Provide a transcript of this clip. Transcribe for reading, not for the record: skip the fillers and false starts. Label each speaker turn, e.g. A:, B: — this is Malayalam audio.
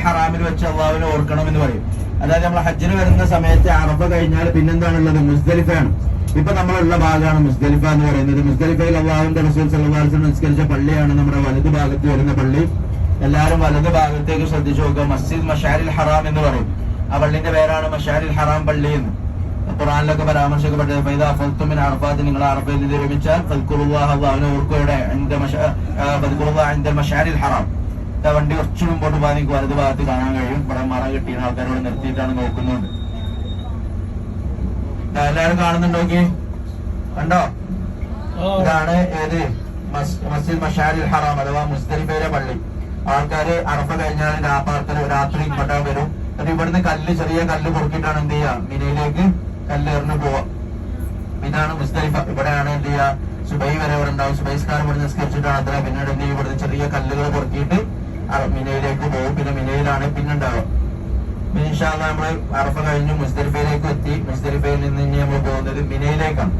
A: ഹറാമിൽ വെച്ച് അള്ളാഹുവിനെ ഓർക്കണം എന്ന് പറയും. അതായത് നമ്മൾ ഹജ്ജിന് വരുന്ന സമയത്ത് അറഫ കഴിഞ്ഞാൽ പിന്നെന്താണുള്ളത്? മുസ്ദലിഫയാണ്. ഇപ്പൊ നമ്മളുള്ള ഭാഗമാണ് മുസ്ദലിഫ എന്ന് പറയുന്നത്. മുസ്ദലിഫയിൽ അള്ളാഹുവിന്റെ റസൂൽ സല്ലല്ലാഹു അലൈഹി വസല്ലം നിസ്കരിച്ച പള്ളിയാണ് നമ്മുടെ വലത് ഭാഗത്ത് വരുന്ന പള്ളി. എല്ലാവരും വലത് ഭാഗത്തേക്ക് ശ്രദ്ധിച്ചു നോക്കുക. മസ്ജിദ് മശാരിൽ ഹറാം എന്ന് പറയും. ആ പള്ളിന്റെ പേരാണ് മശാരിൽ ഹറാം പള്ളി എന്ന് ഖുർആനിലൊക്കെ പരാമർശിക്കപ്പെട്ടത്. ഫൈദാ അഫൽതും മിൻ അറഫാത്ത്, നിങ്ങൾ അറഫയിൽ നിന്ന് വിരമിച്ചാൽ ഫദ്കുറുല്ലാഹ, അല്ലാഹുവിനെ ഓർക്കുകയുടെ മശാരിൽ ഹറാം. വണ്ടി കുറച്ചു മുമ്പോട്ട് പോകാൻ എനിക്ക് വലത് ഭാഗത്ത് കാണാൻ കഴിയും. ഇവിടെ മറ കിട്ടിയ ആൾക്കാരോട് നിർത്തിയിട്ടാണ് നോക്കുന്നുണ്ട്. എല്ലാവരും കാണുന്നുണ്ടോക്കി? കണ്ടോ? ഇതാണ് ഏത് മസ്ജിദ് മശാരിൽ ഹറാം അഥവാ മുസ്ദലിഫയിലെ പള്ളി. ആൾക്കാര് അറഫ കഴിഞ്ഞാൽ രാത്രി ഇങ്ങോട്ടാ വരും. എന്നിട്ട് ഇവിടുന്ന് ചെറിയ കല്ല് പൊറുക്കിയിട്ടാണ് എന്ത് ചെയ്യാ? മിനയിലേക്ക് കല്ലെറിഞ്ഞു പോവാ. ഇതാണ് മുസ്ദലിഫ. ഇവിടെയാണ് എന്ത് ചെയ്യാ? സുബൈ വരെ ഇവിടെ ഉണ്ടാവും. സുബൈസ്കാരം ഇവിടെ നിസ്കരിച്ചിട്ടാണ് അത്ര. പിന്നീട് എന്ത് ചെയ്യും? ഇവിടുന്ന് ചെറിയ കല്ലുകൾ പൊറുക്കിയിട്ട് മിനയിലേക്ക് പോകും. പിന്നെ മിനയിലാണ് പിന്നുണ്ടാവുക. ഇൻഷാ അല്ലാഹ് നമ്മള് അറഫ കഴിഞ്ഞ് മുസ്ദലിഫയിലേക്ക് എത്തി. മുസ്ദലിഫയിൽ നിന്ന് ഇനി നമ്മൾ പോകുന്നത് മിനയിലേക്കാണ്.